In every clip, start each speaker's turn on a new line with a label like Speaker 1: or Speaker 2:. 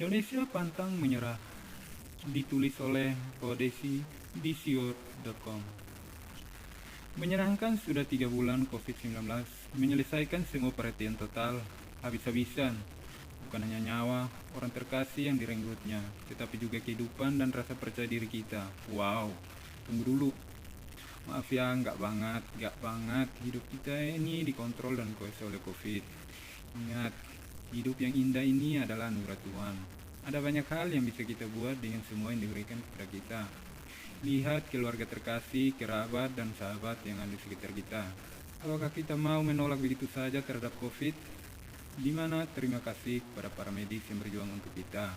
Speaker 1: Indonesia pantang menyerah, ditulis oleh Odesi di sior.com. Menyenangkan sudah 3 bulan COVID-19 menyelesaikan semua perhatian total, habis-habisan. Bukan hanya nyawa orang terkasih yang direnggutnya, tetapi juga kehidupan dan rasa percaya diri kita. Wow, tunggu dulu. Maaf ya, nggak banget hidup kita ini dikontrol dan kuasai oleh COVID. Ingat, hidup yang indah ini adalah anugerah Tuhan. Ada banyak hal yang bisa kita buat dengan semua yang diberikan kepada kita. Lihat keluarga terkasih, kerabat, dan sahabat yang ada di sekitar kita. Apakah kita mau menolak begitu saja terhadap COVID? Di mana terima kasih kepada para medis yang berjuang untuk kita.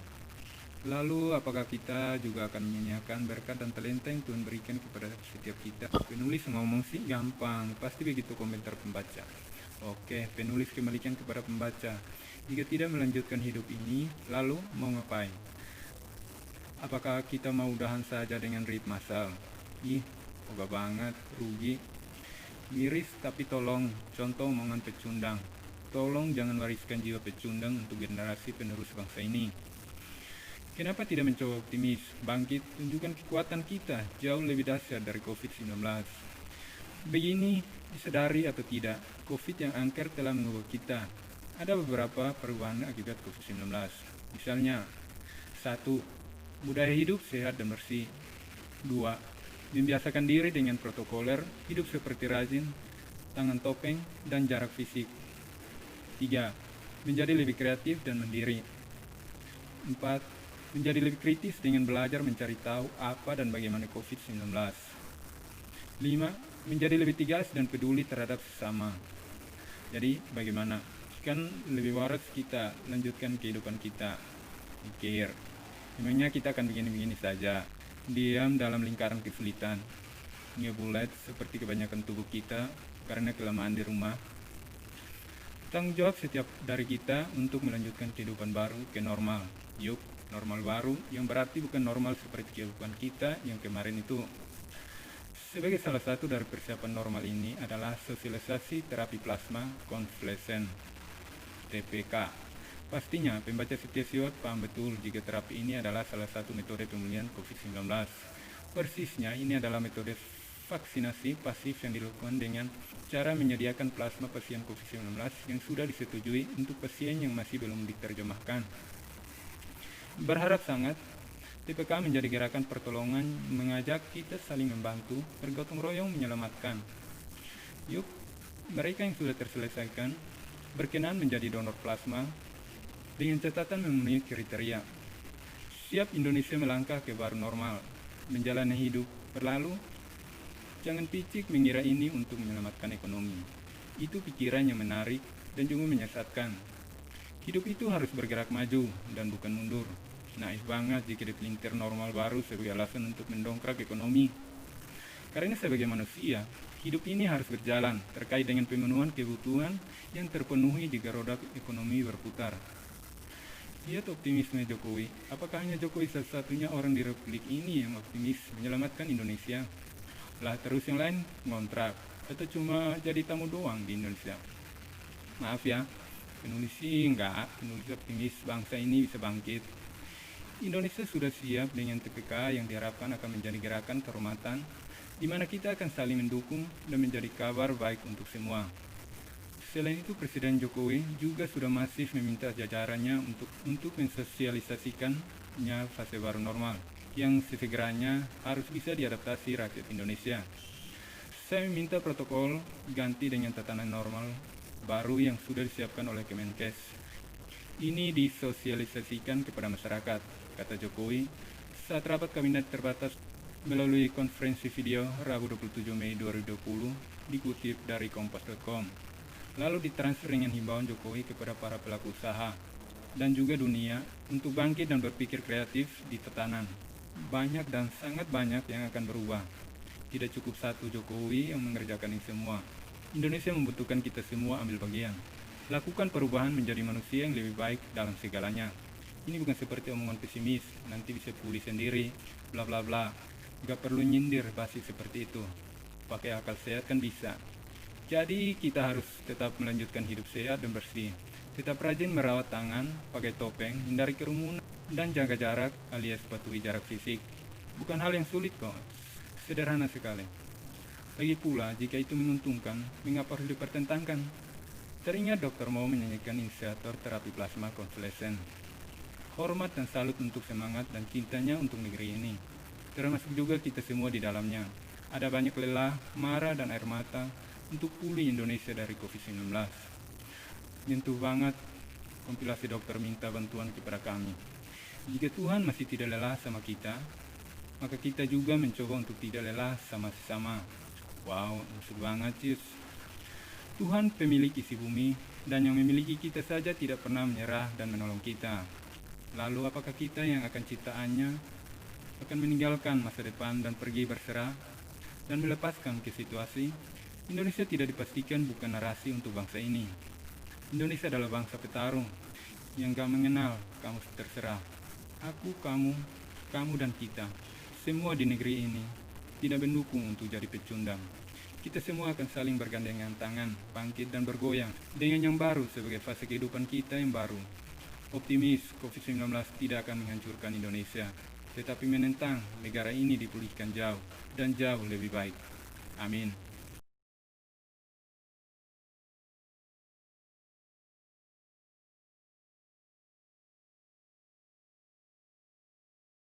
Speaker 1: Lalu, apakah kita juga akan menyanyiakan berkat dan talenta yang Tuhan berikan kepada setiap kita? Penulis ngomong sih gampang, pasti begitu komentar pembaca. Oke, penulis kembalikan kepada pembaca. Jika tidak melanjutkan hidup ini, lalu mau ngapain? Apakah kita mau udahan saja dengan rit masal? Ih, ogah banget, rugi. Miris tapi tolong, contoh omongan pecundang. Tolong jangan wariskan jiwa pecundang untuk generasi penerus bangsa ini. Kenapa tidak mencoba optimis, bangkit, tunjukkan kekuatan kita jauh lebih dahsyat dari COVID-19. Begini, disadari atau tidak, COVID yang angker telah mengubah kita. Ada beberapa perubahan akibat COVID-19. Misalnya, 1. Budaya hidup sehat dan bersih. 2. Membiasakan diri dengan protokoler, hidup seperti rajin, tangan topeng, dan jarak fisik. 3. Menjadi lebih kreatif dan mandiri. 4. Menjadi lebih kritis dengan belajar mencari tahu apa dan bagaimana COVID-19. 5. Menjadi lebih tegas dan peduli terhadap sesama. Jadi bagaimana? Kan lebih waras kita lanjutkan kehidupan kita. Pikir, memangnya kita akan begini-begini saja, diam dalam lingkaran kesulitan, ngebulat seperti kebanyakan tubuh kita karena kelamaan di rumah. Tanggung jawab setiap dari kita untuk melanjutkan kehidupan baru ke normal. Yuk, normal baru yang berarti bukan normal seperti kehidupan kita yang kemarin itu. Sebagai salah satu dari persiapan normal ini adalah sosialisasi terapi plasma konvalesen (TPK). Pastinya pembaca setia siot paham betul jika terapi ini adalah salah satu metode pemulihan COVID-19. Persisnya ini adalah metode vaksinasi pasif yang dilakukan dengan cara menyediakan plasma pasien COVID-19 yang sudah disetujui untuk pasien yang masih belum diterjemahkan. Berharap sangat TPK menjadi gerakan pertolongan mengajak kita saling membantu, bergotong royong menyelamatkan. Yuk, mereka yang sudah terselesaikan berkenan menjadi donor plasma dengan catatan memenuhi kriteria. Siap Indonesia melangkah ke baru normal, menjalani hidup berlalu. Jangan picik mengira ini untuk menyelamatkan ekonomi. Itu pikiran yang menarik dan juga menyesatkan. Hidup itu harus bergerak maju dan bukan mundur. Naif banget jika dipelintir normal baru sebagai alasan untuk mendongkrak ekonomi. Karena sebagai manusia, hidup ini harus berjalan terkait dengan pemenuhan kebutuhan yang terpenuhi jika roda ekonomi berputar. Lihat optimisme Jokowi. Apakah hanya Jokowi satu-satunya orang di Republik ini yang optimis menyelamatkan Indonesia? Lah terus yang lain ngontrak atau cuma jadi tamu doang di Indonesia? Maaf ya, penulis optimis bangsa ini bisa bangkit. Indonesia sudah siap dengan TPK yang diharapkan akan menjadi gerakan kehormatan di mana kita akan saling mendukung dan menjadi kabar baik untuk semua. Selain itu, Presiden Jokowi juga sudah masif meminta jajarannya untuk mensosialisasikannya fase baru normal yang segeranya harus bisa diadaptasi rakyat Indonesia. Saya meminta protokol ganti dengan tatanan normal baru yang sudah disiapkan oleh Kemenkes. Ini disosialisasikan kepada masyarakat, kata Jokowi saat rapat kabinet terbatas melalui konferensi video Rabu 27 Mei 2020 dikutip dari kompas.com. Lalu ditransfer dengan himbauan Jokowi kepada para pelaku usaha dan juga dunia untuk bangkit dan berpikir kreatif di tatanan. Banyak dan sangat banyak yang akan berubah. Tidak cukup satu Jokowi yang mengerjakan ini semua. Indonesia membutuhkan kita semua ambil bagian. Lakukan perubahan menjadi manusia yang lebih baik dalam segalanya. Ini bukan seperti omongan pesimis, nanti bisa pulih sendiri, bla bla bla. Gak perlu nyindir basi seperti itu. Pakai akal sehat kan bisa. Jadi kita harus tetap melanjutkan hidup sehat dan bersih. Tetap rajin merawat tangan, pakai topeng, hindari kerumunan. Dan jaga jarak alias patuhi jarak fisik. Bukan hal yang sulit kok, sederhana sekali. Lagi pula, jika itu menguntungkan, mengapa harus dipertentangkan? Teringat dokter mau menyanyikan inisiator terapi plasma konvalesen. Hormat dan salut untuk semangat dan cintanya untuk negeri ini. Termasuk juga kita semua di dalamnya. Ada banyak lelah, marah, dan air mata untuk pulih Indonesia dari COVID-19. Nyentuh banget, kompilasi dokter minta bantuan kepada kami. Jika Tuhan masih tidak lelah sama kita, maka kita juga mencoba untuk tidak lelah sama sesama. Wow, masuk banget, Cius. Tuhan pemilik isi bumi, dan yang memiliki kita saja tidak pernah menyerah dan menolong kita. Lalu apakah kita yang akan ciptaannya akan meninggalkan masa depan dan pergi berserah dan melepaskan ke situasi? Indonesia tidak dipastikan bukan narasi untuk bangsa ini. Indonesia adalah bangsa petarung yang gak mengenal kamu terserah. Aku, kamu dan kita. Semua di negeri ini tidak mendukung untuk jadi pecundang. Kita semua akan saling bergandengan tangan, bangkit dan bergoyang dengan yang baru sebagai fase kehidupan kita yang baru. Optimis, COVID-19 tidak akan menghancurkan Indonesia, tetapi menentang negara ini dipulihkan jauh dan jauh lebih baik. Amin.